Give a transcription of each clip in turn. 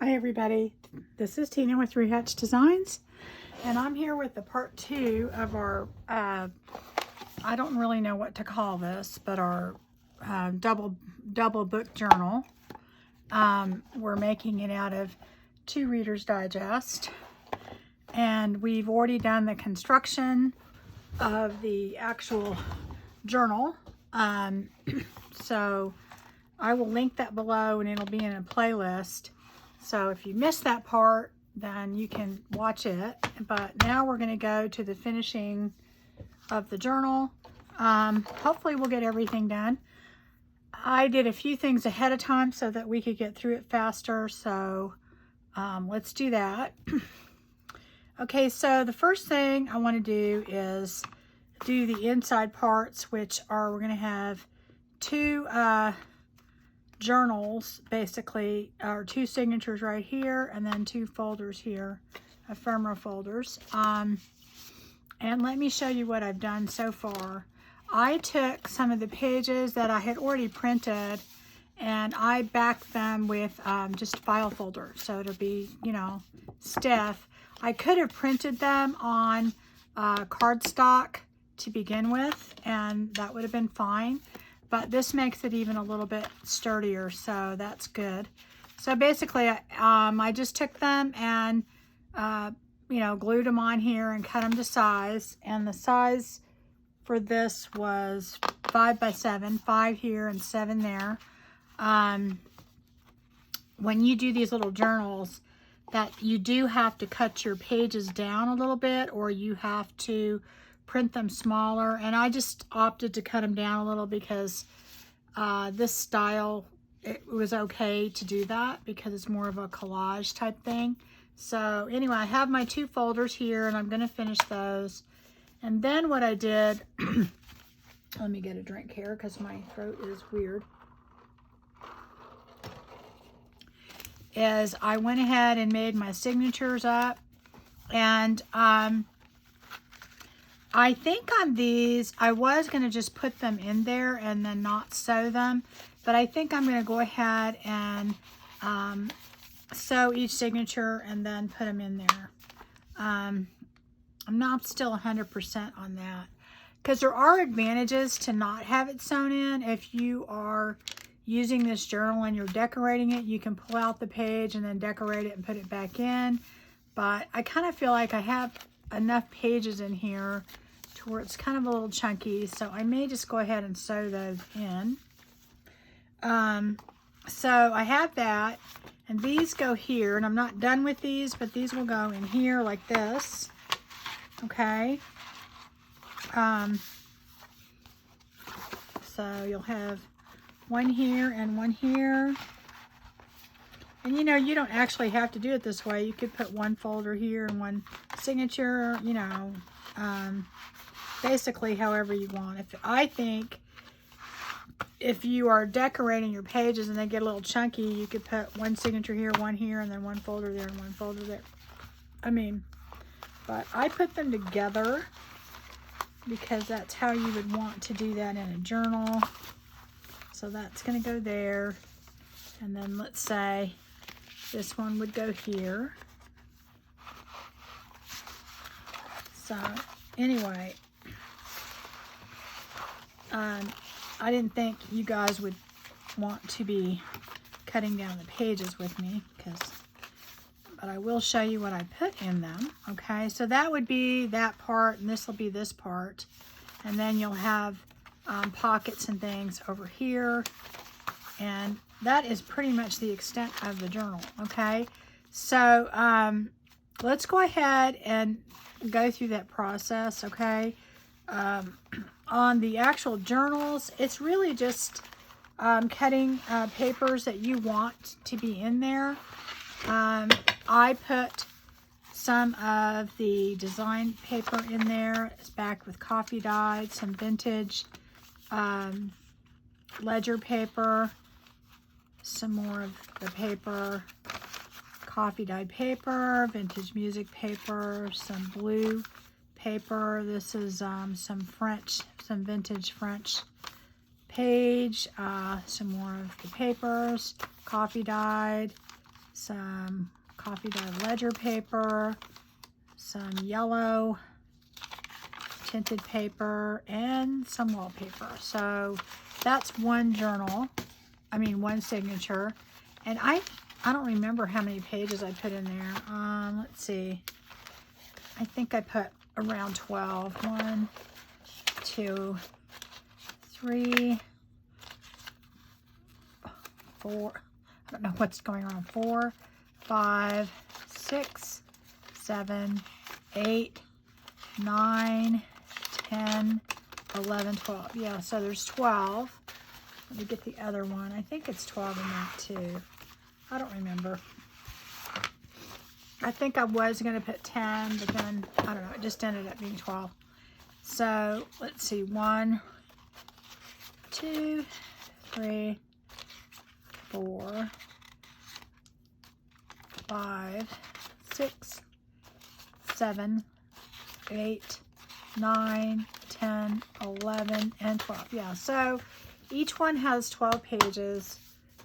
Hi everybody, this is Tina with Rehatch Designs, and I'm here with the part 2 of our, I don't really know what to call this, but our double book journal. We're making it out of 2 Reader's Digest, and we've already done the construction of the actual journal, so I will link that below and it'll be in a playlist. So if you missed that part, then you can watch it. But now we're going to go to the finishing of the journal. Hopefully we'll get everything done. I did a few things ahead of time so that we could get through it faster. So let's do that. Okay, so the first thing I want to do is do the inside parts, which are, we're going to have 2 journals, basically, or 2 signatures right here, and then 2 folders here, ephemera folders. And let me show you what I've done so far. I took some of the pages that I had already printed and I backed them with just file folders, so it'll be, you know, stiff. I could have printed them on cardstock to begin with, and that would have been fine. But this makes it even a little bit sturdier, so that's good. So basically, I just took them and, you know, glued them on here and cut them to size. And the size for this was 5 by 7, 5 here and 7 there. When you do these little journals, that you do have to cut your pages down a little bit, or you have to print them smaller, and I just opted to cut them down a little because this style, it was okay to do that because it's more of a collage type thing. So anyway, I have my 2 folders here and I'm going to finish those. And then what I did, let me get a drink here because my throat is weird, is I went ahead and made my signatures up. And I think on these, I was going to just put them in there and then not sew them. But I think I'm going to go ahead and sew each signature and then put them in there. I'm not still 100% on that. Because there are advantages to not have it sewn in. If you are using this journal and you're decorating it, you can pull out the page and then decorate it and put it back in. But I kind of feel like I have enough pages in here to where it's kind of a little chunky, so I may just go ahead and sew those in. So I have that, and these go here, and I'm not done with these, but these will go in here like this. Okay. So you'll have one here and one here. And you know, you don't actually have to do it this way. You could put one folder here and one signature, you know, basically however you want. I think if you are decorating your pages and they get a little chunky, you could put one signature here, one here, and then one folder there and one folder there. I mean, but I put them together because that's how you would want to do that in a journal. So that's going to go there. And then let's say this one would go here. So anyway, I didn't think you guys would want to be cutting down the pages with me, but I will show you what I put in them. Okay, so that would be that part, and this will be this part. And then you'll have pockets and things over here. And that is pretty much the extent of the journal, okay? So let's go ahead and go through that process, okay? On the actual journals, it's really just cutting papers that you want to be in there. I put some of the design paper in there. It's backed with coffee dyed, some vintage ledger paper, some more of the paper, coffee dyed paper, vintage music paper, some blue paper. This is some vintage French page, some more of the papers, coffee dyed, some coffee dyed ledger paper, some yellow tinted paper, and some wallpaper. So that's one journal, one signature. And I don't remember how many pages I put in there. Let's see. I think I put around 12. 1, 2, 3, 4. I don't know what's going on. 4, 5, 6, 7, 8, 9, 10, 11, 12. Yeah, so there's 12. Let me get the other one. I think it's 12 in that too. I don't remember. I think I was going to put 10, but then, I don't know, it just ended up being 12. So, let's see. 1, 2, 3, 4, 5, 6, 7, 8, 9, 10, 11, and 12. Yeah, so each one has 12 pages.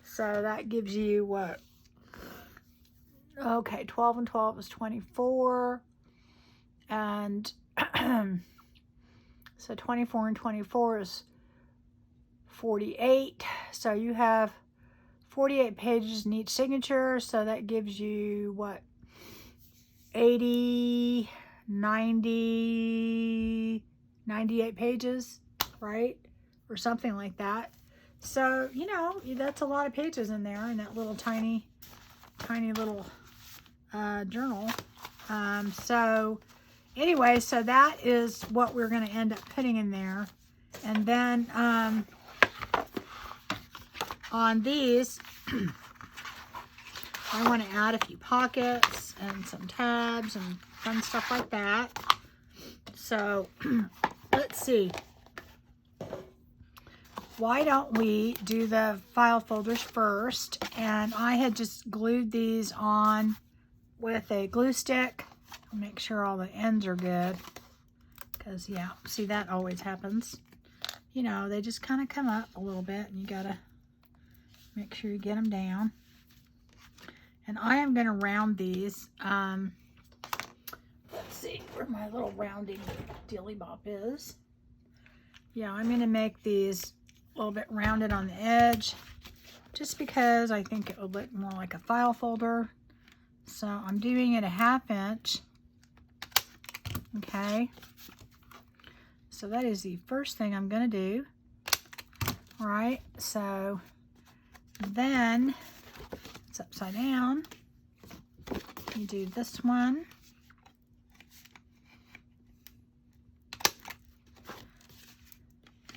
So that gives you what? Okay, 12 and 12 is 24. And so 24 and 24 is 48. So you have 48 pages in each signature. So that gives you what? 80, 90, 98 pages, right? Or something like that. So, you know, that's a lot of pages in there in that little tiny little journal. So anyway, so that is what we're going to end up putting in there. And then on these, I want to add a few pockets and some tabs and fun stuff like that. So let's see. Why don't we do the file folders first? And I had just glued these on with a glue stick. I'll make sure all the ends are good. Because, yeah, see, that always happens. You know, they just kind of come up a little bit, and you got to make sure you get them down. And I am going to round these. Let's see where my little rounding dilly bop is. Yeah, I'm going to make these a little bit rounded on the edge, just because I think it would look more like a file folder. So I'm doing it a 1/2 inch. Okay. So that is the first thing I'm going to do. All right. So then it's upside down. You do this one.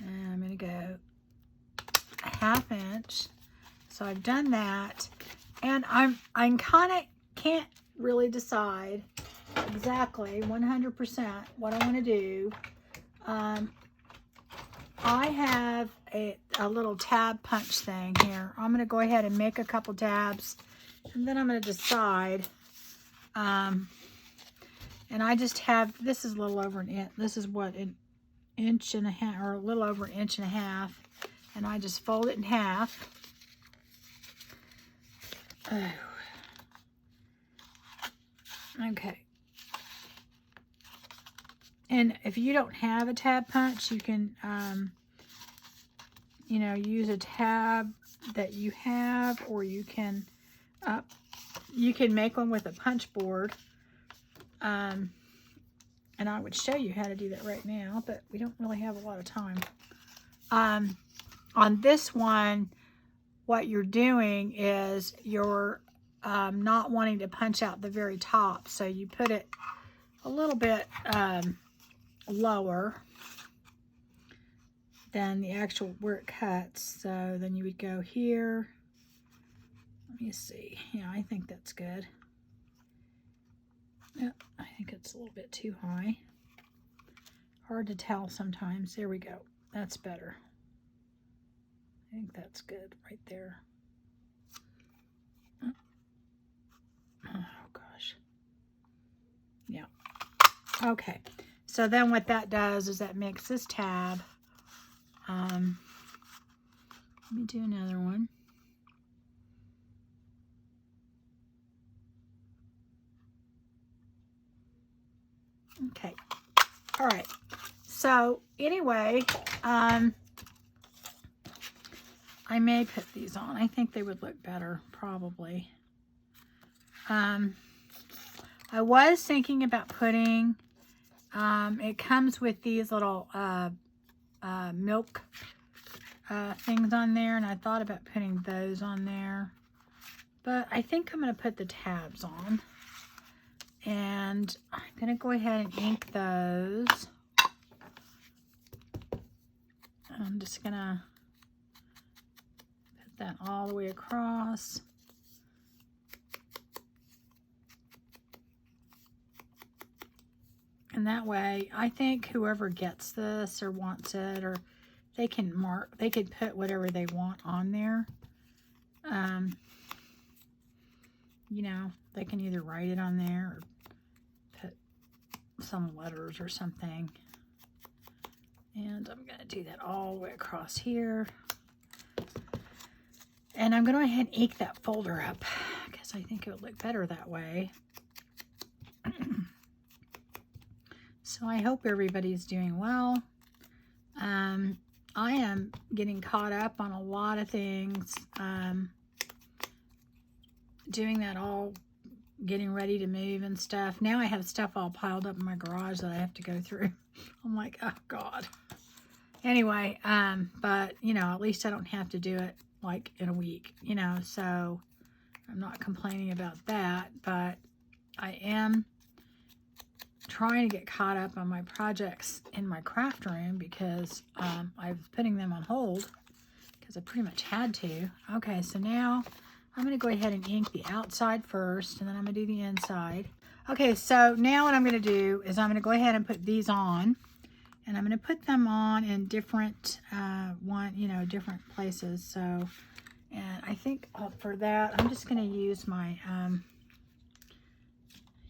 And I'm going to go a 1/2 inch. So I've done that, and I'm kind of can't really decide exactly 100% what I want to do. I have a little tab punch thing here. I'm going to go ahead and make a couple tabs, and then I'm going to decide. And I just have, this is a little over an inch. This is what, an inch and a half, or a little over an inch and a half. And I just fold it in half. Oh. Okay. And if you don't have a tab punch, you can, you know, use a tab that you have, or you can make one with a punch board. And I would show you how to do that right now, but we don't really have a lot of time. On this one, what you're doing is you're not wanting to punch out the very top, so you put it a little bit lower than the actual where it cuts. So then you would go here. Let me see. Yeah, I think that's good. Yep, I think it's a little bit too high. Hard to tell sometimes. There we go. That's better. I think that's good right there. Oh, gosh. Yeah. Okay. So then what that does is that makes this tab. Let me do another one. Okay. All right. So anyway, I may put these on. I think they would look better, probably. I was thinking about putting, it comes with these little milk things on there, and I thought about putting those on there. But I think I'm going to put the tabs on. And I'm going to go ahead and ink those. I'm just going to put that all the way across. And that way, I think whoever gets this or wants it, or they can mark, they could put whatever they want on there. You know, they can either write it on there or put some letters or something. And I'm going to do that all the way across here. And I'm going to go ahead and ink that folder up because I think it would look better that way. So I hope everybody's doing well. I am getting caught up on a lot of things. Doing that all, getting ready to move and stuff. Now I have stuff all piled up in my garage that I have to go through. I'm like, oh God. Anyway, but you know, at least I don't have to do it like in a week, you know, so I'm not complaining about that, but I am trying to get caught up on my projects in my craft room because I was putting them on hold because I pretty much had to. Okay, so now I'm going to go ahead and ink the outside first, and then I'm going to do the inside. Okay, so now what I'm going to do is I'm going to go ahead and put these on, and I'm going to put them on in different, different places. So, and I think for that, I'm just going to use my,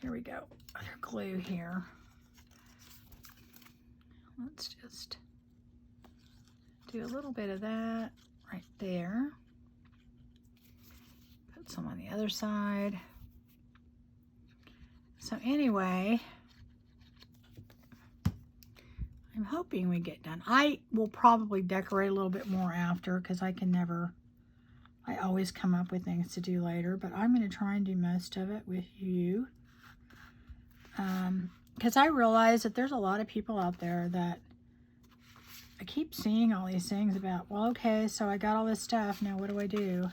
here we go, other glue here. Let's just do a little bit of that right there. Put some on the other side. So anyway, I'm hoping we get done. I will probably decorate a little bit more after because I always come up with things to do later, but I'm going to try and do most of it with you. Because I realize that there's a lot of people out there that I keep seeing all these things about, well, okay, so I got all this stuff, now what do I do?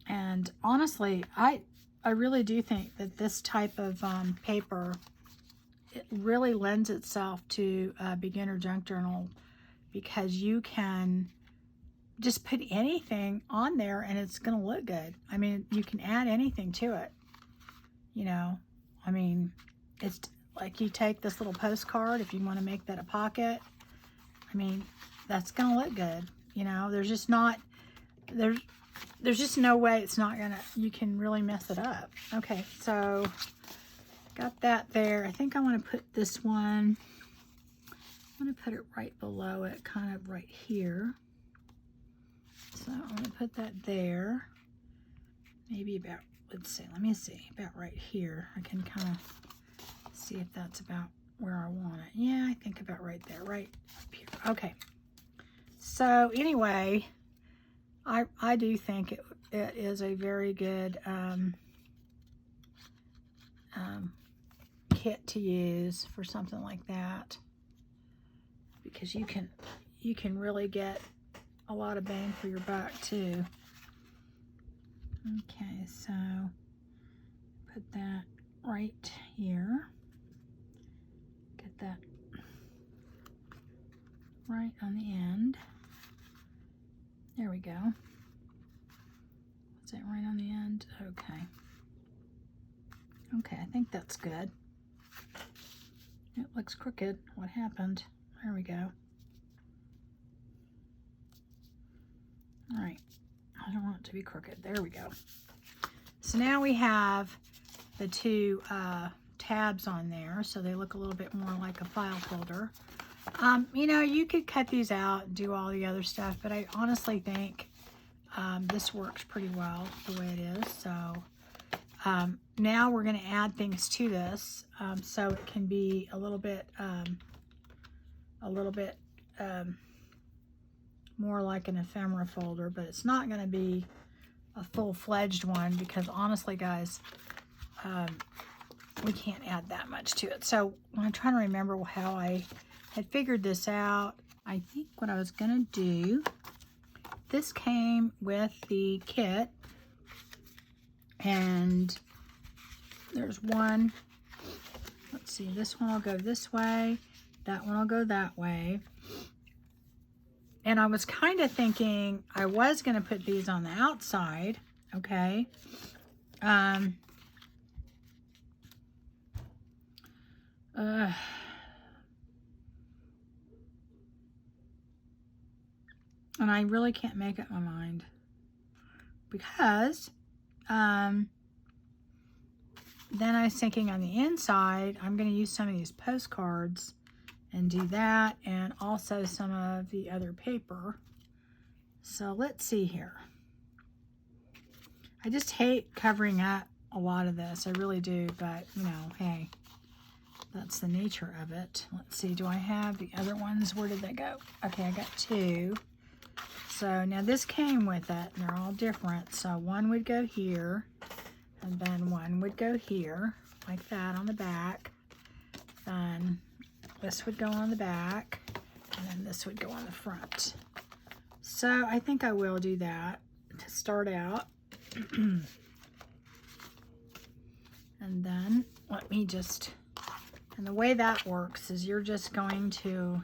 And honestly, I really do think that this type of paper, it really lends itself to a beginner junk journal because you can just put anything on there and it's going to look good. I mean, you can add anything to it, you know. I mean, it's like you take this little postcard, if you want to make that a pocket, I mean, that's going to look good. You know, there's just not, there's just no way it's not going to, you can really mess it up. Okay, so got that there. I think I want to put this one, I'm going to put it right below it, kind of right here. So I'm going to put that there. Maybe about, let's see, let me see, about right here. I can kind of see if that's about where I want it. Yeah, I think about right there, right up here. Okay. So anyway, I do think it is a very good kit to use for something like that because you can really get a lot of bang for your buck too. Okay, so put that right here. Get that right on the end. There we go. Is that right on the end? Okay. Okay, I think that's good. It looks crooked. What happened? There we go. All right. I don't want it to be crooked. There we go. So now we have the two tabs on there, so they look a little bit more like a file folder. You know, you could cut these out and do all the other stuff, but I honestly think this works pretty well the way it is. So Now we're going to add things to this, so it can be a little bit more like an ephemera folder, but it's not going to be a full-fledged one because honestly, guys, we can't add that much to it. So I'm trying to remember how I had figured this out. I think what I was going to do, this came with the kit, and there's one, let's see, this one will go this way, that one will go that way. And I was kind of thinking I was going to put these on the outside, okay? And I really can't make up my mind because then I was thinking on the inside, I'm going to use some of these postcards and do that, and also some of the other paper. So let's see here. I just hate covering up a lot of this. I really do, but you know, hey, that's the nature of it. Let's see, do I have the other ones? Where did they go? Okay, I got two. So now this came with it, and they're all different. So one would go here, and then one would go here, like that on the back. Then this would go on the back, and then this would go on the front. So I think I will do that to start out. And then let me just, and the way that works is you're just going to,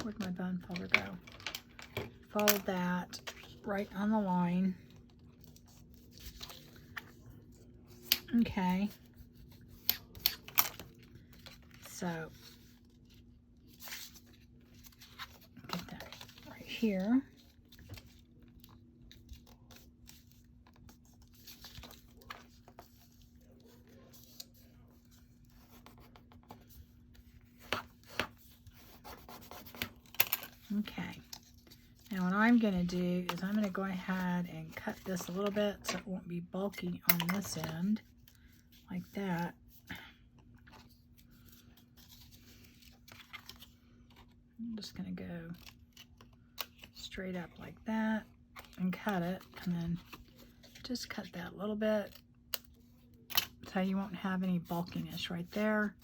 where'd my bone folder go? Fold that right on the line. Okay. So, get that right here. Okay. Now what I'm going to do is I'm going to go ahead and cut this a little bit so it won't be bulky on this end, like that. I'm just going to go straight up like that and cut it, and then just cut that a little bit so you won't have any bulkiness right there.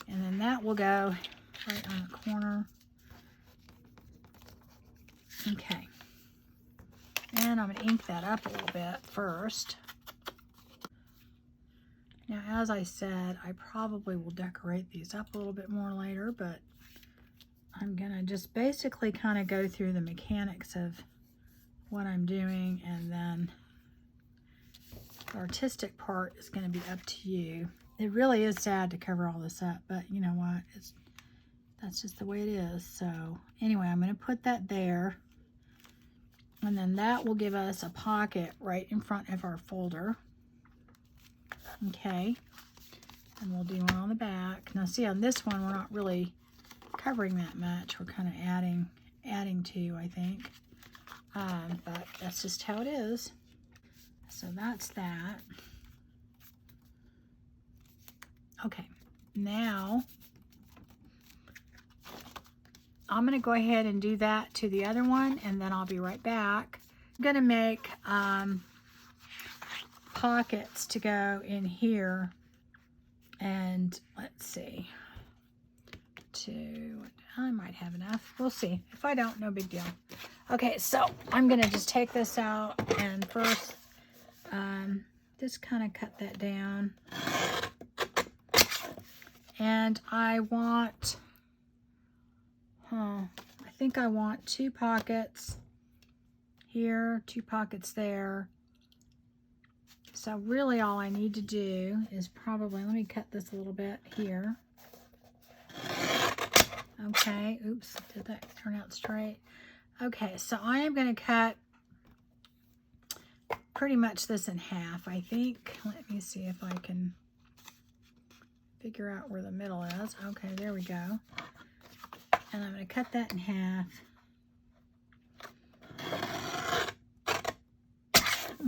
And then that will go right on the corner. Okay. And I'm going to ink that up a little bit first. Now, as I said, I probably will decorate these up a little bit more later, but I'm going to just basically kind of go through the mechanics of what I'm doing, and then the artistic part is going to be up to you. It really is sad to cover all this up, but you know what? That's just the way it is. So anyway, I'm going to put that there, and then that will give us a pocket right in front of our folder. Okay, and we'll do one on the back. Now see, on this one, we're not really covering that much. We're kind of adding to, I think. But that's just how it is. So that's that. Okay, now I'm going to go ahead and do that to the other one, and then I'll be right back. I'm going to make pockets to go in here, and let's see, I might have enough. We'll see. If I don't, no big deal. Okay, so I'm going to just take this out, and first just kind of cut that down. And I want, I think I want 2 pockets here, 2 pockets there. So really all I need to do is probably, let me cut this a little bit here. Okay, oops, did that turn out straight? Okay, so I am going to cut pretty much this in half, I think. Let me see if I can figure out where the middle is. Okay, there we go. And I'm going to cut that in half.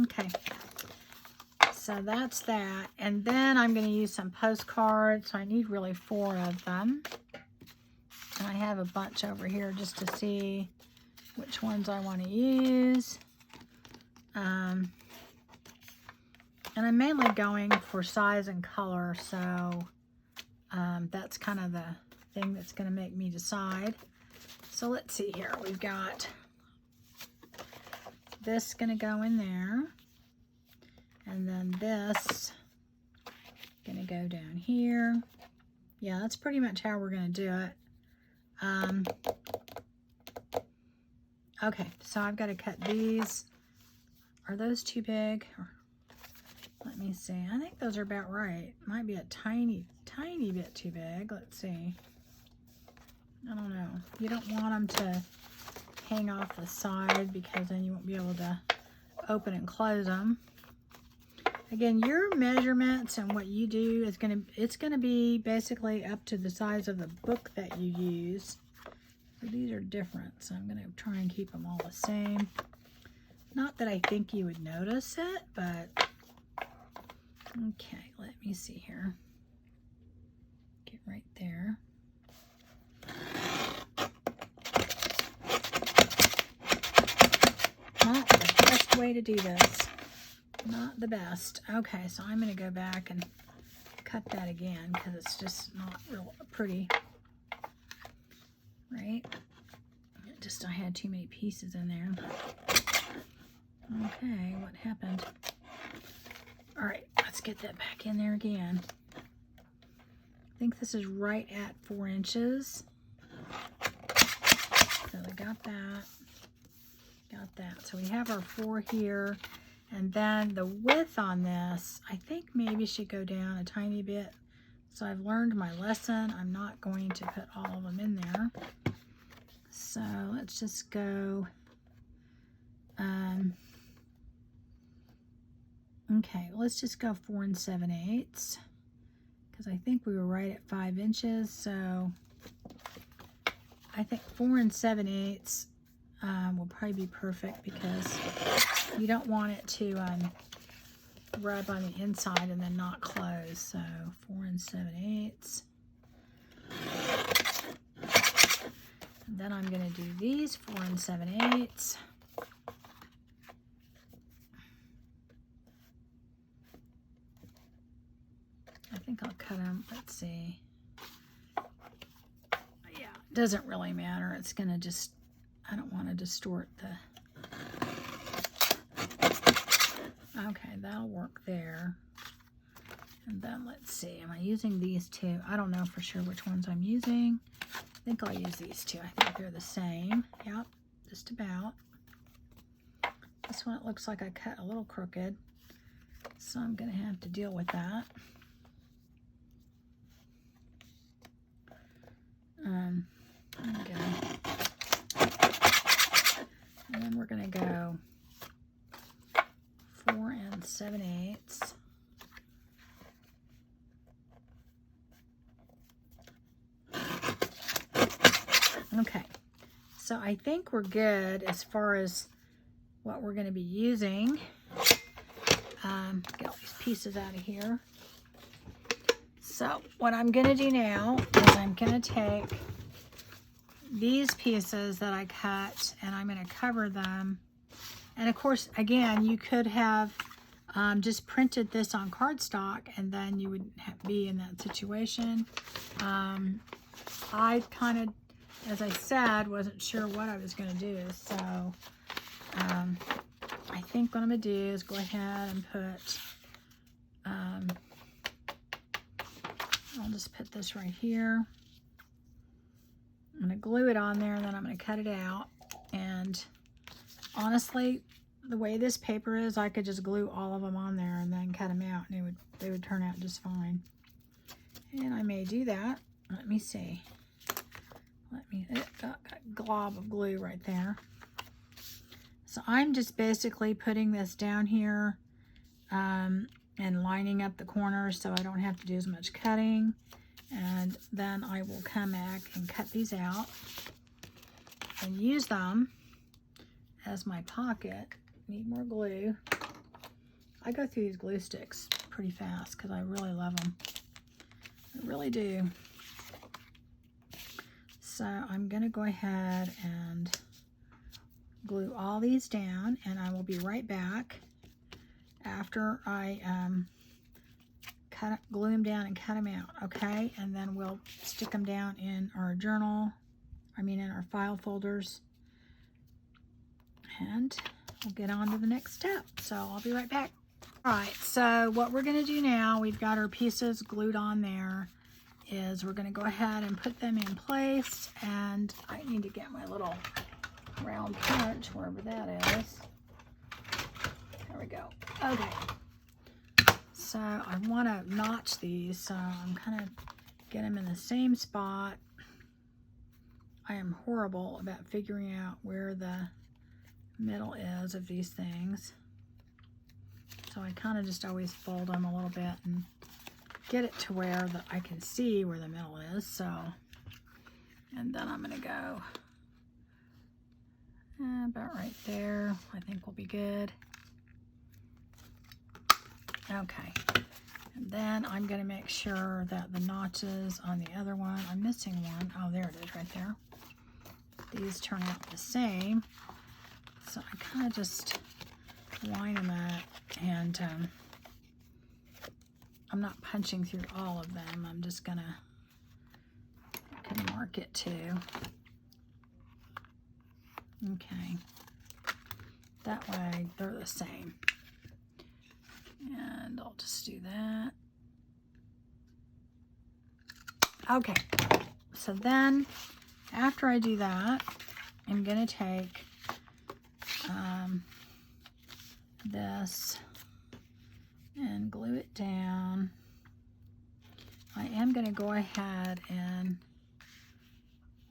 Okay, So that's that. And then I'm going to use some postcards. So I need really 4 of them. And I have a bunch over here just to see which ones I want to use. And I'm mainly going for size and color. So that's kind of the thing that's going to make me decide. So let's see here. We've got this going to go in there. And then this going to go down here. Yeah, that's pretty much how we're going to do it. Okay, so I've got to cut these. Are those too big? Let me see. I think those are about right. Might be a tiny bit too big. Let's see. I don't know. You don't want them to hang off the side because then you won't be able to open and close them. Again, your measurements and what you do is it's gonna be basically up to the size of the book that you use. So these are different, so I'm gonna try and keep them all the same. Not that I think you would notice it, but okay, let me see here. Get right there. Not the best way to do this. Not the best. Okay, so I'm going to go back and cut that again because it's just not real pretty. Right? I had too many pieces in there. Okay, what happened? All right, let's get that back in there again. I think this is right at 4 inches. So we got that. Got that. So we have our 4 here. And then the width on this, I think maybe should go down a tiny bit. So I've learned my lesson. I'm not going to put all of them in there. So let's just go, okay, let's just go 4 7/8 because I think we were right at 5 inches. So I think 4 7/8 will probably be perfect because you don't want it to rub on the inside and then not close. So 4 7/8. And then I'm going to do these 4 7/8. I think I'll cut them. Let's see. Yeah, it doesn't really matter. It's going to just, I don't want to distort the... Okay, that'll work there. And then let's see, am I using these two? I don't know for sure which ones I'm using. I think I'll use these two. I think they're the same. Yep, just about. This one, it looks like I cut a little crooked. So I'm going to have to deal with that. There we go. And then we're going to go 4 7/8. Okay, so I think we're good as far as what we're going to be using. Get all these pieces out of here. So what I'm going to do now is I'm going to take these pieces that I cut and I'm going to cover them. And of course, again, you could have just printed this on cardstock and then you would be in that situation. I kind of, as I said, wasn't sure what I was going to do. So I think what I'm going to do is go ahead and put, I'll just put this right here. I'm going to glue it on there and then I'm going to cut it out. And honestly, the way this paper is, I could just glue all of them on there and then cut them out and they would turn out just fine. And I may do that. Let me see. It got a glob of glue right there. So I'm just basically putting this down here and lining up the corners so I don't have to do as much cutting. And then I will come back and cut these out and use them as my pocket. Need more glue. I go through these glue sticks pretty fast because I really love them. I really do. So I'm going to go ahead and glue all these down, and I will be right back after I glue them down and cut them out, okay? And then we'll stick them down in our journal, in our file folders, and we'll get on to the next step. So I'll be right back. All right, so what we're going to do now, we've got our pieces glued on there, is we're going to go ahead and put them in place, and I need to get my little round punch, wherever that is. There we go. Okay. So I want to notch these, so I'm kind of get them in the same spot. I am horrible about figuring out where the middle is of these things. So I kind of just always fold them a little bit and get it to where I can see where the middle is. So, and then I'm going to go about right there. I think we'll be good. Okay. And then I'm going to make sure that the notches on the other one, I'm missing one. Oh, there it is right there. These turn out the same. So I kind of just line them up, and I'm not punching through all of them. I'm just going to mark it too. Okay. That way they're the same. And I'll just do that. Okay, so then after I do that, I'm going to take this and glue it down. I am going to go ahead and,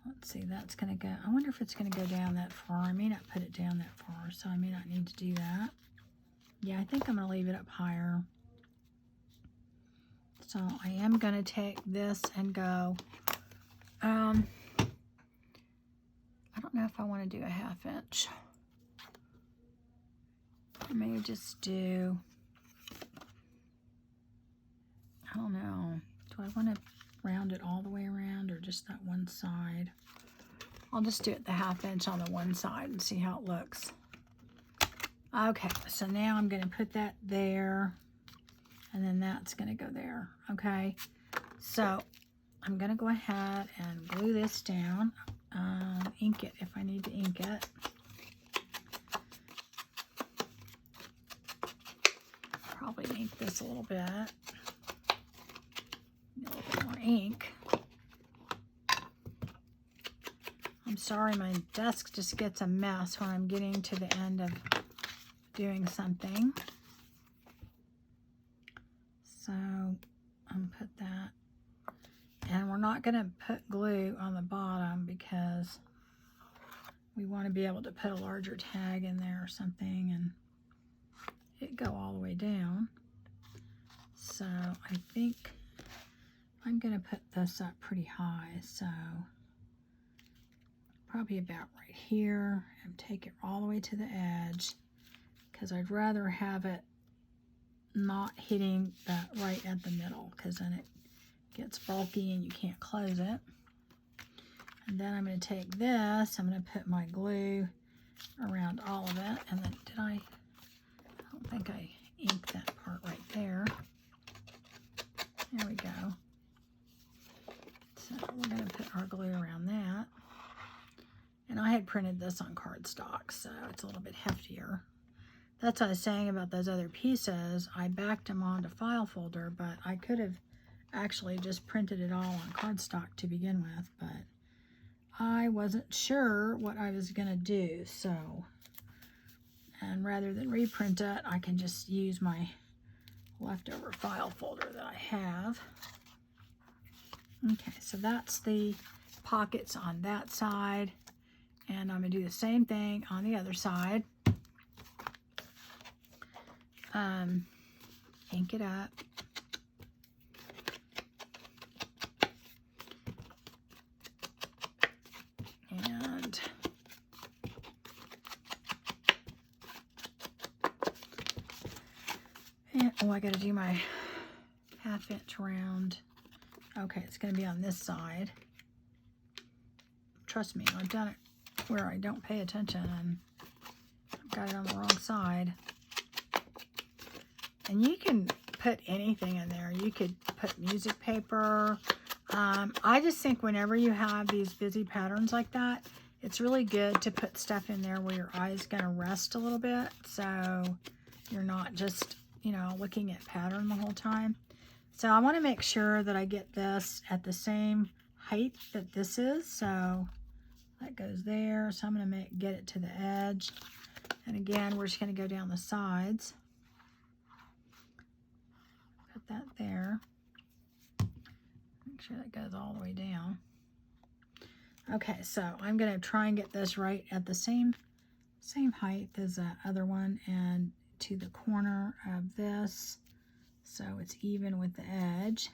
let's see, that's going to go, I wonder if it's going to go down that far. I may not put it down that far, so I may not need to do that. Yeah, I think I'm going to leave it up higher. So I am going to take this and go, I don't know if I want to do a 1/2 inch. I may just do, I don't know, do I want to round it all the way around or just that one side? I'll just do it the 1/2 inch on the one side and see how it looks. Okay, so now I'm going to put that there, and then that's going to go there, okay? So I'm going to go ahead and glue this down, ink it if I need to ink it. Probably ink this a little bit. A little bit more ink. I'm sorry, my desk just gets a mess when I'm getting to the end of doing something. So I'm put that, and we're not going to put glue on the bottom because we want to be able to put a larger tag in there or something and it go all the way down. So I think I'm going to put this up pretty high, so probably about right here, and take it all the way to the edge, because I'd rather have it not hitting that right at the middle, because then it gets bulky and you can't close it. And then I'm going to take this, I'm going to put my glue around all of it, and then I don't think I inked that part right there. There we go. So we're going to put our glue around that. And I had printed this on cardstock, so it's a little bit heftier. That's what I was saying about those other pieces. I backed them onto file folder, but I could have actually just printed it all on cardstock to begin with, but I wasn't sure what I was going to do, so, and rather than reprint it, I can just use my leftover file folder that I have. Okay, so that's the pockets on that side, and I'm going to do the same thing on the other side. Ink it up. And And, oh, I got to do my 1/2 inch round. Okay, it's going to be on this side. Trust me, I've done it where I don't pay attention and I've got it on the wrong side. And you can put anything in there. You could put music paper. I just think whenever you have these busy patterns like that, it's really good to put stuff in there where your eye is going to rest a little bit. So you're not just, you know, looking at pattern the whole time. So I want to make sure that I get this at the same height that this is. So that goes there. So I'm going to get it to the edge. And again, we're just going to go down the sides. Put that there. Make sure that goes all the way down. Okay, so I'm going to try and get this right at the same height as the other one and to the corner of this. So it's even with the edge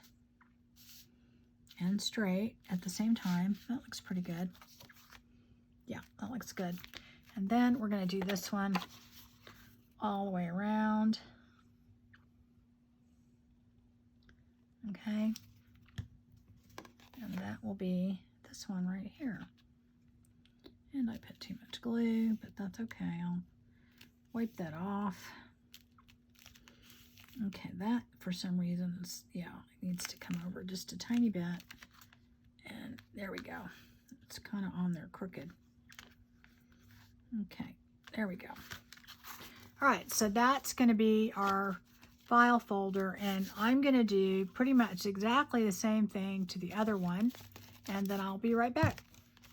and straight at the same time. That looks pretty good. Yeah, that looks good. And then we're going to do this one all the way around. Okay. And that will be this one right here. And I put too much glue, but that's okay. I'll wipe that off. Okay, that for some reason is, yeah, it needs to come over just a tiny bit. And there we go. It's kind of on there crooked. Okay, there we go. All right, so that's going to be our file folder, and I'm going to do pretty much exactly the same thing to the other one, and then I'll be right back.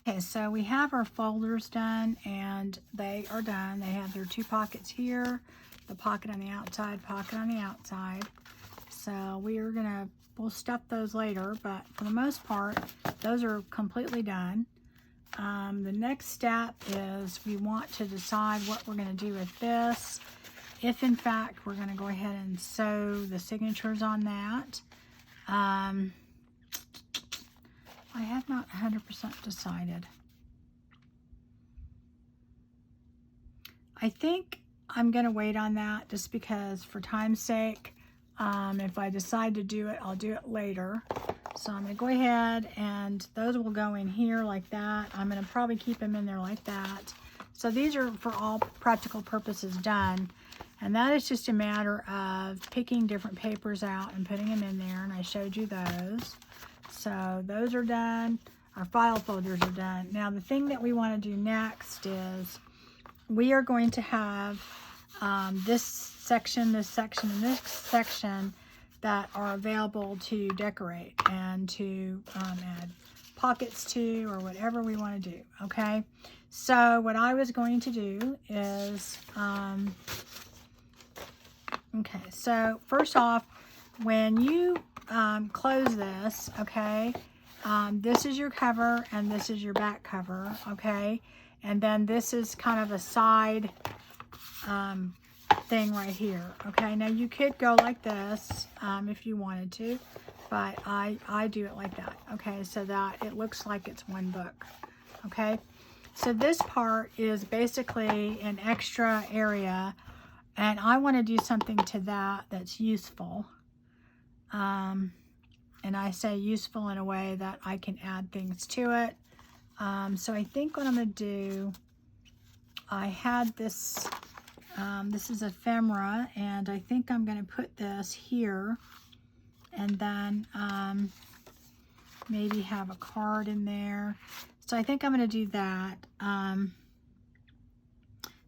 Okay, so we have our folders done, and they are done. They have their 2 pockets here, the pocket on the outside, pocket on the outside. So we'll stuff those later, but for the most part, those are completely done. The next step is we want to decide what we're going to do with this. If in fact we're going to go ahead and sew the signatures on that. I have not 100% decided. I think I'm going to wait on that just because for time's sake, if I decide to do it, I'll do it later. So I'm going to go ahead and those will go in here like that. I'm going to probably keep them in there like that. So these are for all practical purposes done. And that is just a matter of picking different papers out and putting them in there. And I showed you those. So those are done. Our file folders are done. Now the thing that we want to do next is we are going to have this section, and this section that are available to decorate and to add pockets to or whatever we want to do, okay? So what I was going to do is, okay, so first off, when you close this, okay, this is your cover and this is your back cover, okay? And then this is kind of a side thing right here, okay? Now you could go like this if you wanted to, but I do it like that, okay? So that it looks like it's one book, okay? So this part is basically an extra area, and I want to do something to that that's useful. And I say useful in a way that I can add things to it. So I think what I'm going to do, I had this, this is ephemera, and I think I'm going to put this here, and then maybe have a card in there. So I think I'm going to do that.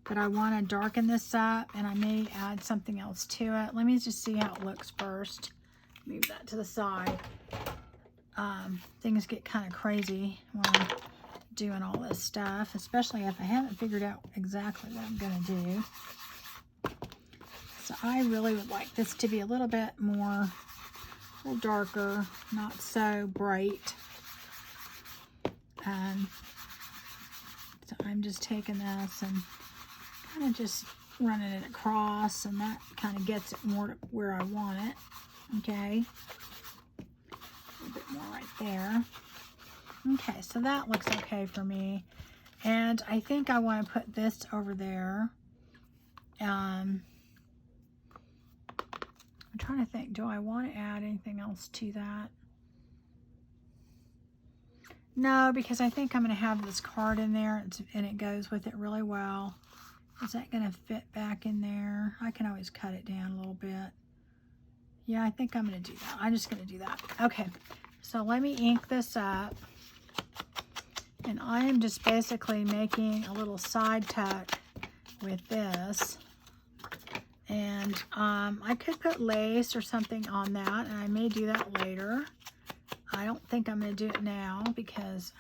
But I want to darken this up, and I may add something else to it. Let me just see how it looks first. Move that to the side. Things get kind of crazy when I'm doing all this stuff, especially if I haven't figured out exactly what I'm going to do. So I really would like this to be a little bit more, a little darker, not so bright. So I'm just taking this and kind of just running it across, and that kind of gets it more to where I want it. Okay, a little bit more right there. Okay, so that looks okay for me. And I think I want to put this over there. trying to think, do I want to add anything else to that? No, because I think I'm going to have this card in there, and it goes with it really well. Is that going to fit back in there? I can always cut it down a little bit. Yeah, I think I'm going to do that. I'm just going to do that. Okay, so let me ink this up. And I am just basically making a little side tuck with this. And I could put lace or something on that, and I may do that later. I don't think I'm going to do it now because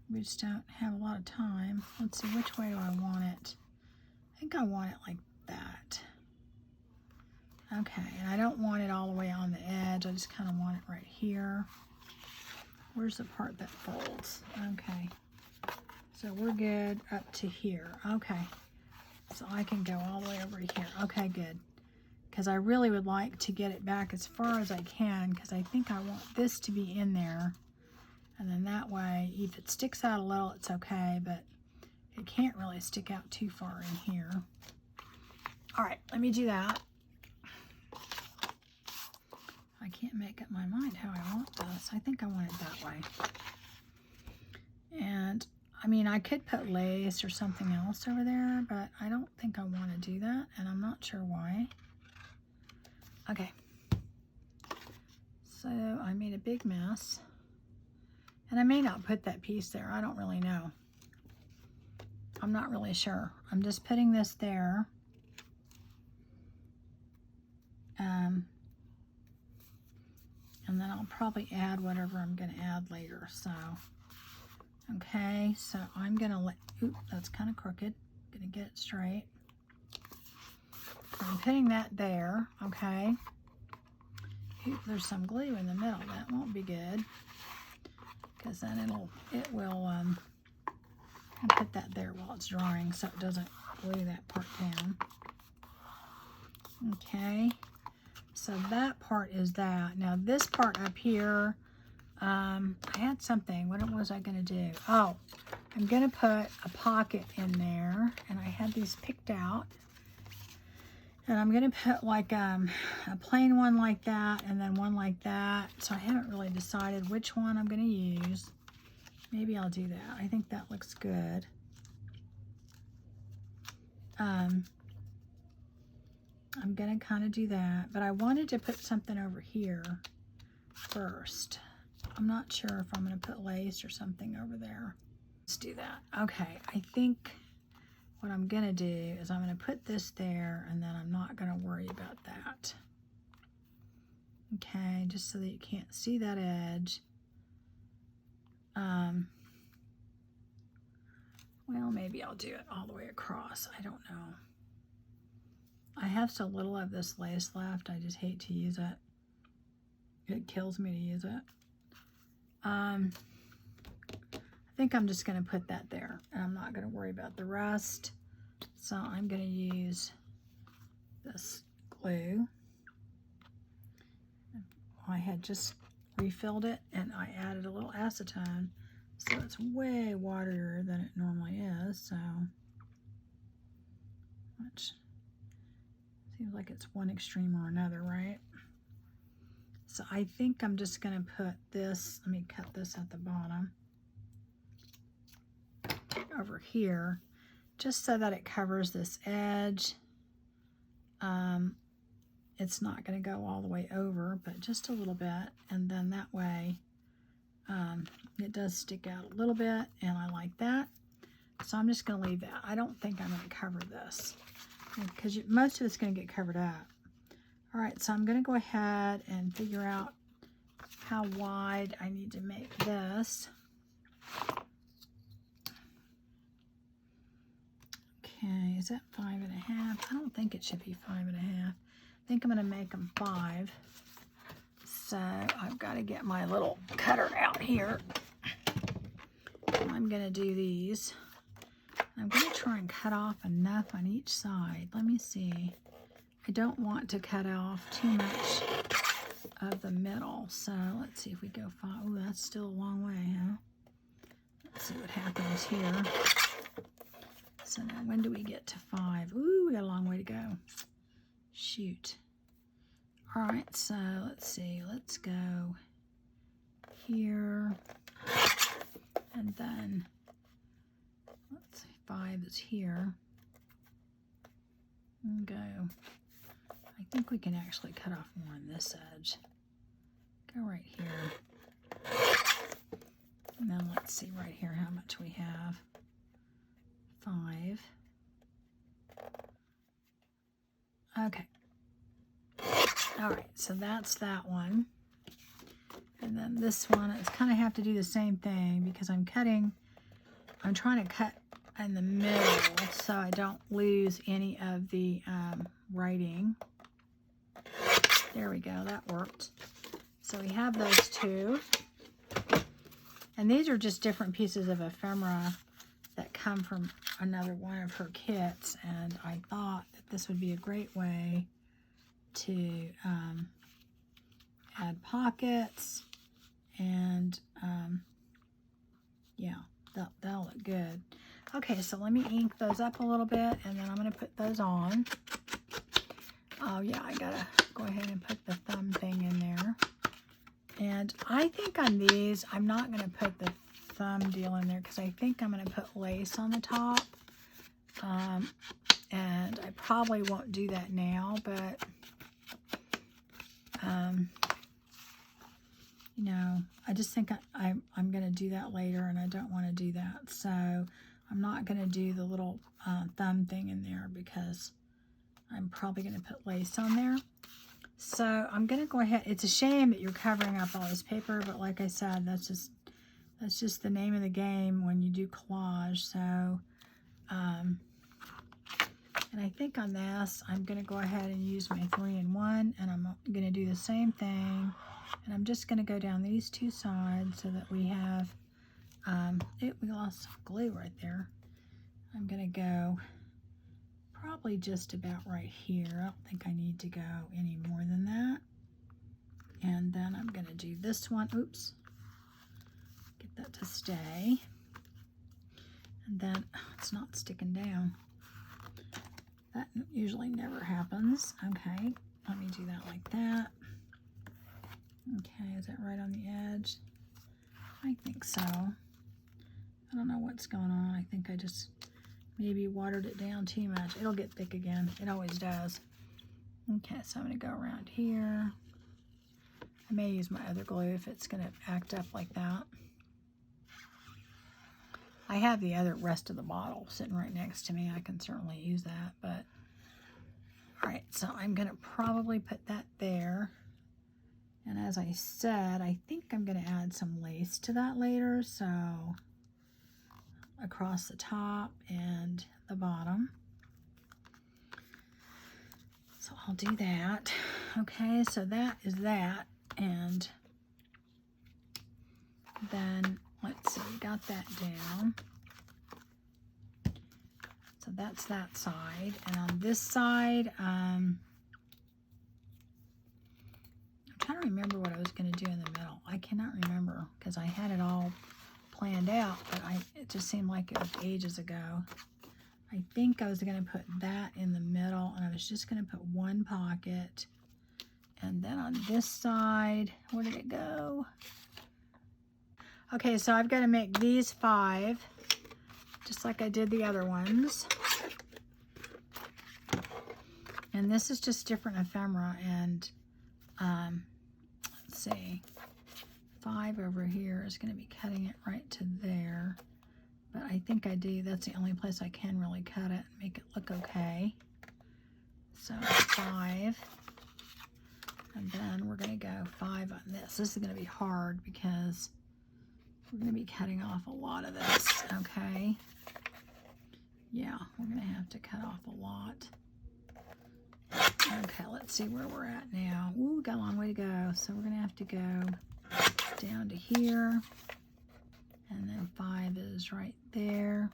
we just don't have a lot of time. Let's see, which way do I want it? I think I want it like that. Okay, and I don't want it all the way on the edge. I just kind of want it right here. Where's the part that folds? Okay, so we're good up to here. Okay, so I can go all the way over here. Okay, good. Because I really would like to get it back as far as I can, because I think I want this to be in there. And then that way, if it sticks out a little, it's okay, but it can't really stick out too far in here. All right, let me do that. I can't make up my mind how I want this. I think I want it that way. And, I mean, I could put lace or something else over there, but I don't think I want to do that, and I'm not sure why. Okay, so I made a big mess, and I may not put that piece there. I don't really know. I'm not really sure. I'm just putting this there. And then I'll probably add whatever I'm going to add later. So, okay, so I'm going to let, oop, that's kind of crooked. I'm going to get it straight. I'm putting that there, okay. Oop, there's some glue in the middle. That won't be good, because then it will I'll put that there while it's drying so it doesn't glue that part down. Okay, so that part is that. Now this part up here, I had something. What was I going to do? Oh, I'm going to put a pocket in there, and I had these picked out. And I'm going to put like a plain one like that, and then one like that. So I haven't really decided which one I'm going to use. Maybe I'll do that. I think that looks good. I'm going to kind of do that. But I wanted to put something over here first. I'm not sure if I'm going to put lace or something over there. Let's do that. Okay, I think what I'm going to do is I'm going to put this there, and then I'm not going to worry about that. Okay, just so that you can't see that edge. Well, maybe I'll do it all the way across. I don't know. I have so little of this lace left. I just hate to use it. It kills me to use it. I think I'm just going to put that there, and I'm not going to worry about the rest. So I'm going to use this glue. I had just refilled it, and I added a little acetone, so it's way waterier than it normally is. So, which seems like it's one extreme or another, right? So I think I'm just going to put this, let me cut this at the bottom, over here, just so that it covers this edge. It's not going to go all the way over, but just a little bit, and then that way it does stick out a little bit, and I like that. So I'm just going to leave that. I don't think I'm going to cover this, because most of it's going to get covered up. All right, so I'm going to go ahead and figure out how wide I need to make this. Okay, is that 5.5? I don't think it should be 5.5. I think I'm going to make them 5. So I've got to get my little cutter out here. I'm going to do these. I'm going to try and cut off enough on each side. Let me see. I don't want to cut off too much of the middle. So let's see if we go 5. Oh, that's still a long way, huh? Let's see what happens here. So now when do we get to 5? Ooh, we got a long way to go. Shoot. All right, so let's see. Let's go here. And then, let's see, 5 is here. And go. I think we can actually cut off more on this edge. Go right here. And then let's see right here how much we have. 5. Okay. All right, so that's that one. And then this one, it's kind of have to do the same thing because I'm trying to cut in the middle so I don't lose any of the writing. There we go, that worked. So we have those two. And these are just different pieces of ephemera that come from another one of her kits. And I thought that this would be a great way to add pockets. And yeah, that'll look good. Okay, so let me ink those up a little bit, and then I'm going to put those on. Oh yeah, I gotta go ahead and put the thumb thing in there. And I think on these, I'm not going to put the thumb deal in there because I think I'm going to put lace on the top. And I probably won't do that now, but you know, I just think I'm going to do that later, and I don't want to do that. So I'm not going to do the little thumb thing in there because I'm probably going to put lace on there. So I'm going to go ahead. It's a shame that you're covering up all this paper, but like I said, that's just the name of the game when you do collage. So, and I think on this, I'm going to go ahead and use my 3-in-1, and I'm going to do the same thing. And I'm just going to go down these two sides so that we have, we lost some glue right there. I'm going to go probably just about right here. I don't think I need to go any more than that. And then I'm going to do this one. Oops. Get that to stay. And then it's not sticking down. That usually never happens. Okay, let me do that like that. Okay, is that right on the edge? I think so. I don't know what's going on. I think I just maybe watered it down too much. It'll get thick again. It always does. Okay, so I'm going to go around here. I may use my other glue if it's going to act up like that. I have the other rest of the bottle sitting right next to me. I can certainly use that, but all right, so I'm going to probably put that there. And as I said, I think I'm going to add some lace to that later, so across the top and the bottom. So I'll do that. Okay, so that is that. And then, let's see, we got that down. So that's that side. And on this side, I'm trying to remember what I was going to do in the middle. I cannot remember because I had it all planned out, but it just seemed like it was ages ago. I think I was going to put that in the middle, and I was just going to put one pocket. And then on this side, where did it go? Okay, so I've got to make these 5, just like I did the other ones. And this is just different ephemera, and let's see, 5 over here is going to be cutting it right to there. But I think that's the only place I can really cut it and make it look okay. So 5. And then we're going to go 5 on this. This is going to be hard because we're going to be cutting off a lot of this, okay? Yeah, we're going to have to cut off a lot. Okay, let's see where we're at now. Ooh, got a long way to go. So we're going to have to go down to here. And then 5 is right there.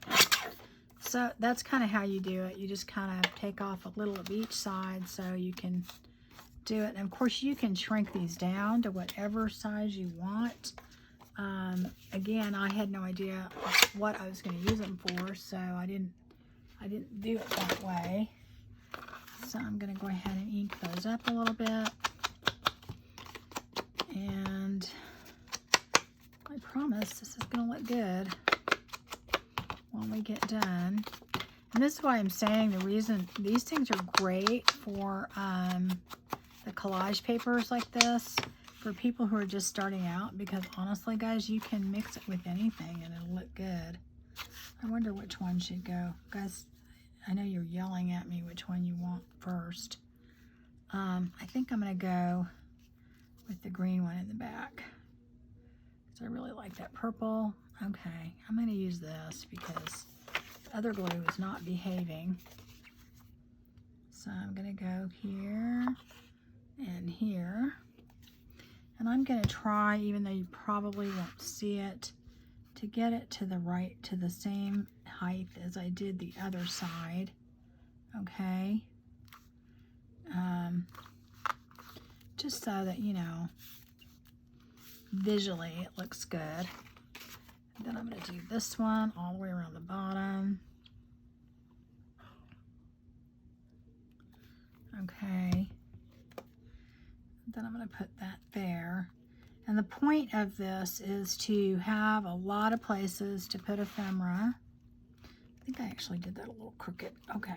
So that's kind of how you do it. You just kind of take off a little of each side so you can do it. And of course you can shrink these down to whatever size you want. Again, I had no idea what I was going to use them for, so I didn't do it that way. So I'm going to go ahead and ink those up a little bit. And I promise this is going to look good when we get done. And this is why I'm saying the reason these things are great for the collage papers like this for people who are just starting out, because honestly guys, you can mix it with anything and it'll look good. I wonder which one should go. Guys, I know you're yelling at me which one you want first. I think I'm going to go with the green one in the back, because I really like that purple. Okay, I'm going to use this because the other glue is not behaving. So I'm going to go here and here. And I'm going to try, even though you probably won't see it, to get it to the right, to the same height as I did the other side. Okay. Just so that, you know, visually it looks good. And then I'm going to do this one all the way around the bottom. Okay. Then I'm going to put that there. And the point of this is to have a lot of places to put ephemera. I think I actually did that a little crooked. Okay.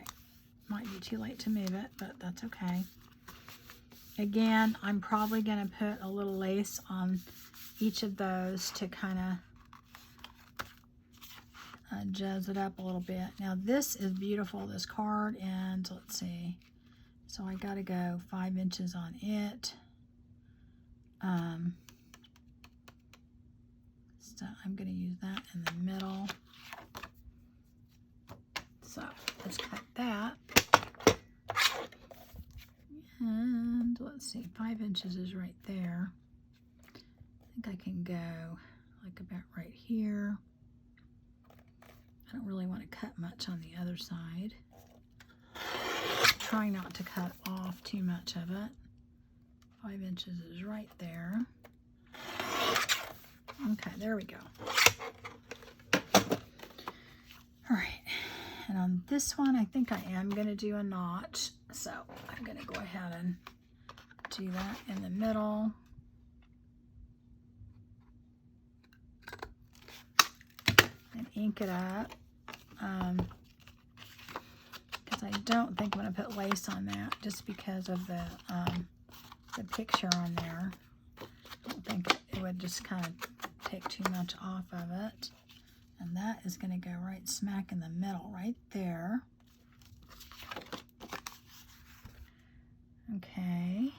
Might be too late to move it, but that's okay. Again, I'm probably going to put a little lace on each of those to kind of jazz it up a little bit. Now this is beautiful, this card, and let's see. So I got to go 5 inches on it. So I'm going to use that in the middle. So let's cut that. And let's see, 5 inches is right there. I think I can go like about right here. I don't really want to cut much on the other side. Try not to cut off too much of it. 5 inches is right there. Okay, there we go. All right, and on this one, I think I am going to do a notch. So I'm going to go ahead and do that in the middle. And ink it up. Because I don't think I'm going to put lace on that, just because of the picture on there. I don't think it would just kind of take too much off of it. And that is going to go right smack in the middle, right there. Okay.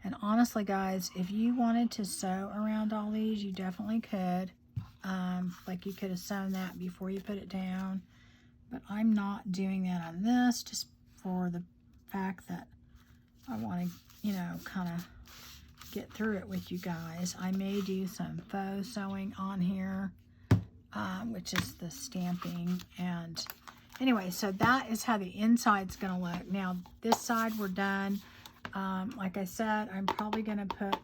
And honestly, guys, if you wanted to sew around all these, you definitely could. Like you could have sewn that before you put it down. But I'm not doing that on this, just for the fact that I want to, you know, kind of get through it with you guys. I may do some faux sewing on here, which is the stamping. And anyway, so that is how the inside's going to look. Now, this side we're done. Like I said, I'm probably going to put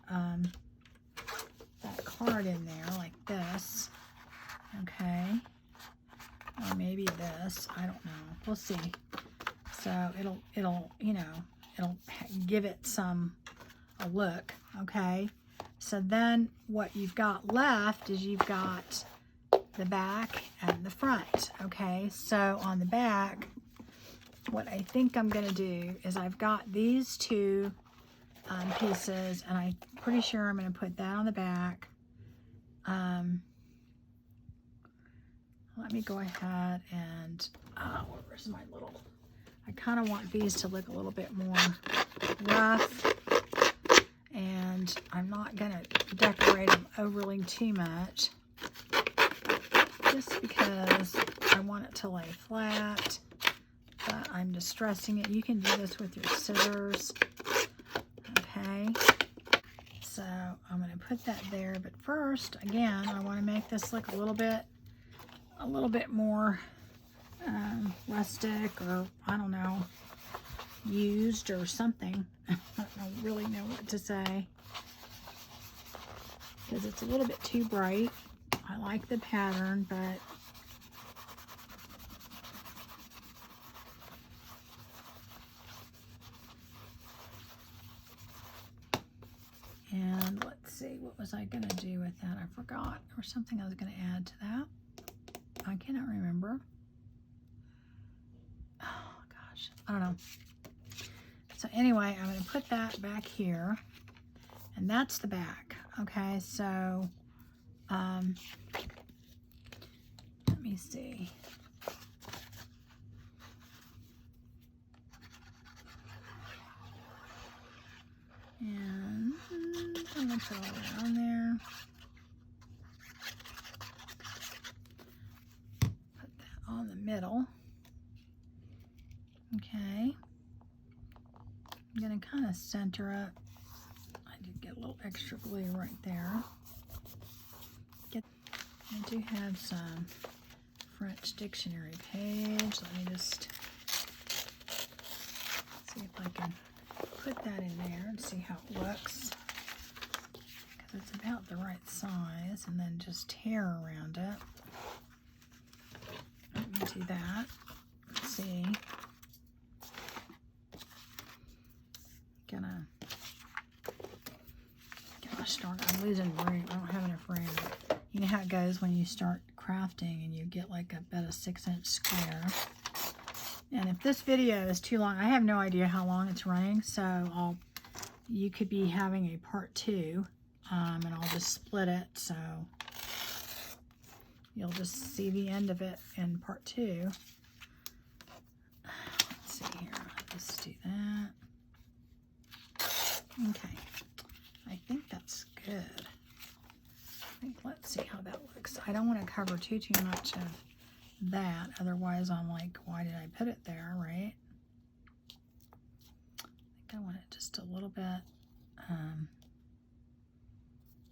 that card in there like this. Okay. Or maybe this. I don't know. We'll see. So it'll you know, it'll give it a look. Okay. So then what you've got left is you've got the back and the front. Okay. So on the back, what I think I'm going to do is I've got these two pieces, and I'm pretty sure I'm going to put that on the back. Let me go ahead and, where's my little, I kind of want these to look a little bit more rough, and I'm not going to decorate them overly too much, just because I want it to lay flat, but I'm distressing it. You can do this with your scissors. Okay, so I'm going to put that there, but first, again, I want to make this look a little bit more rustic, or I don't know, used or something. I don't really know what to say, because it's a little bit too bright. I like the pattern, but see, what was I going to do with that? I forgot. There was something I was going to add to that. I cannot remember. Oh, gosh. I don't know. So anyway, I'm going to put that back here. And that's the back. Okay, so let me see. And I'm going to put all that on there. Put that on the middle. Okay. I'm going to kind of center it. I did get a little extra glue right there. I do have some French dictionary page. Let me just see if I can put that in there and see how it looks. Because it's about the right size, and then just tear around it. Let me do that. Let's see. Gosh darn it, I'm losing room. I don't have enough room. You know how it goes when you start crafting and you get like about a 6-inch square. And if this video is too long, I have no idea how long it's running, so you could be having a part 2, and I'll just split it, so you'll just see the end of it in part 2. Let's see here. Let's do that. Okay. I think that's good. Let's see how that looks. I don't want to cover too much of that, otherwise I'm like, why did I put it there, right? I think I want it just a little bit,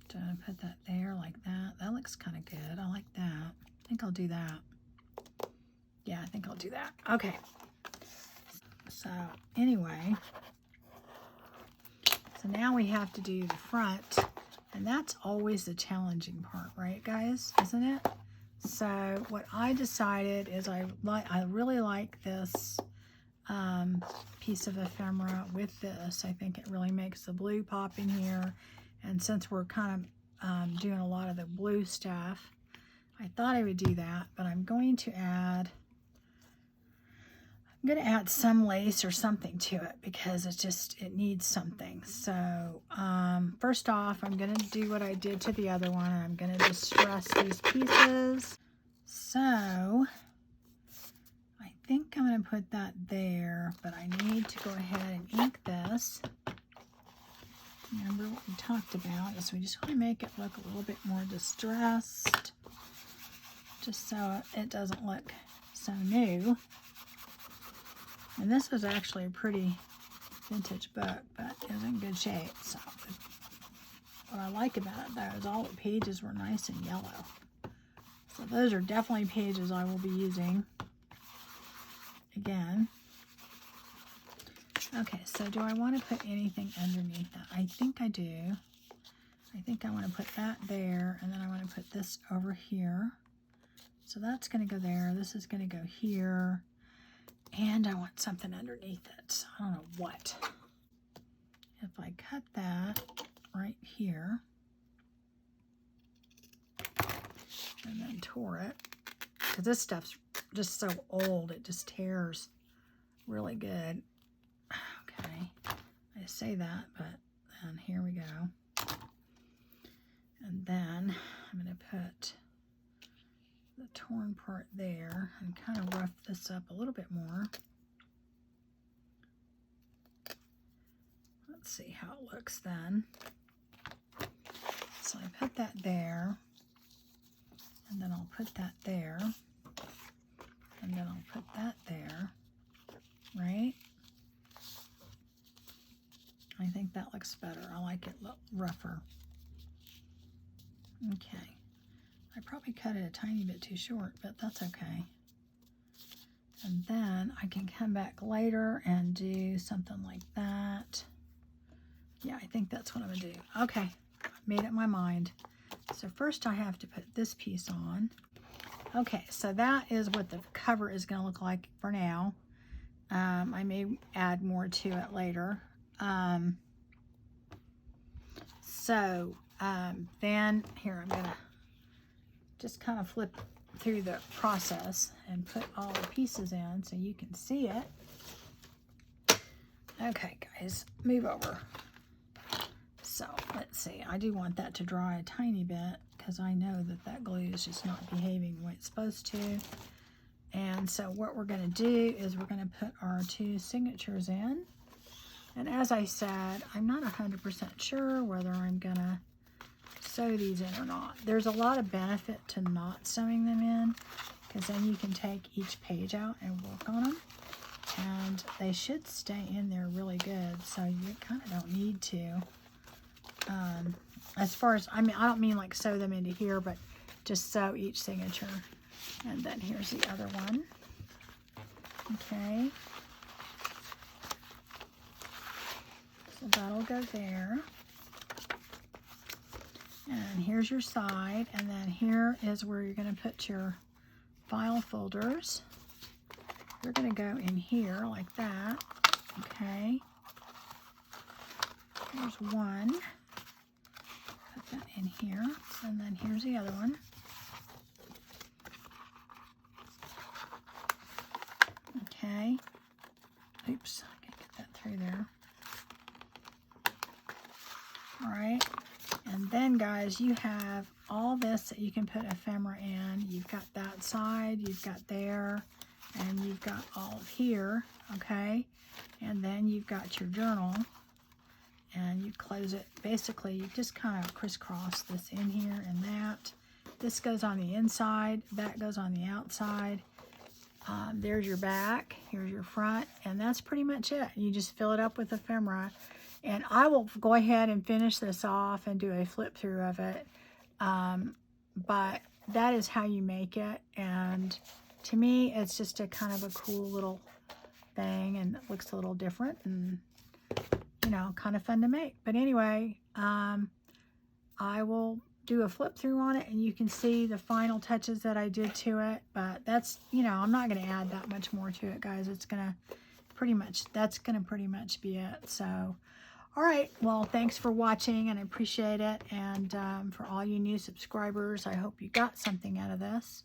do I put that there like that? That looks kind of good. I like that. I think I'll do that. Yeah, I think I'll do that. Okay. So anyway, so now we have to do the front. And that's always the challenging part, right, guys? Isn't it? So what I decided is I really like this piece of ephemera with this. I think it really makes the blue pop in here. And since we're kind of doing a lot of the blue stuff, I thought I would do that. But I'm going to add some lace or something to it because it needs something. So first off, I'm going to do what I did to the other one. I'm going to distress these pieces. So I think I'm going to put that there, but I need to go ahead and ink this. Remember what we talked about is we just want to make it look a little bit more distressed, just so it doesn't look so new. And this was actually a pretty vintage book, but it was in good shape. So what I like about it, though, is all the pages were nice and yellow. So those are definitely pages I will be using again. Okay, so do I want to put anything underneath that? I think I do. I think I want to put that there, and then I want to put this over here. So that's going to go there. This is going to go here. And I want something underneath it. So I don't know what. If I cut that right here and then tore it, because this stuff's just so old, it just tears really good. Okay, I say that, but then here we go. And then I'm going to put the torn part there and kind of rough this up a little bit more. Let's see how it looks then. So I put that there, and then I'll put that there, and then I'll put that there, right? I think that looks better. I like it rougher. Okay. I probably cut it a tiny bit too short, but that's okay. And then I can come back later and do something like that. Yeah, I think that's what I'm gonna do. Okay, I made up my mind. So first I have to put this piece on. Okay, so that is what the cover is gonna look like for now. I may add more to it later. So Then here, I'm gonna just kind of flip through the process and put all the pieces in so you can see it. Okay, guys, move over. So let's see, I do want that to dry a tiny bit because I know that that glue is just not behaving the way it's supposed to. And so what we're going to do is we're going to put our 2 signatures in. And as I said, I'm not 100% sure whether I'm going to sew these in or not. There's a lot of benefit to not sewing them in because then you can take each page out and work on them. And they should stay in there really good, so you kind of don't need to. As far as, I mean, I don't mean like sew them into here, but just sew each signature. And then here's the other one. Okay. So that'll go there. And here's your side, and then here is where you're going to put your file folders. They're going to go in here like that. Okay. Here's one. Put that in here. And then here's the other one. Okay. Oops, I can't get that through there. All right. And then, guys, you have all this that you can put ephemera in. You've got that side, you've got there, and you've got all of here, okay? And then you've got your journal, and you close it. Basically, you just kind of crisscross this in here and that. This goes on the inside, that goes on the outside. There's your back, here's your front, and that's pretty much it. You just fill it up with ephemera. And I will go ahead and finish this off and do a flip through of it. But that is how you make it. And to me, it's just a kind of a cool little thing, and it looks a little different and, you know, kind of fun to make. But anyway, I will do a flip through on it, and you can see the final touches that I did to it. But that's, you know, I'm not going to add that much more to it, guys. It's going to pretty much, that's going to pretty much be it. So, all right, well, thanks for watching, and I appreciate it. And for all you new subscribers, I hope you got something out of this.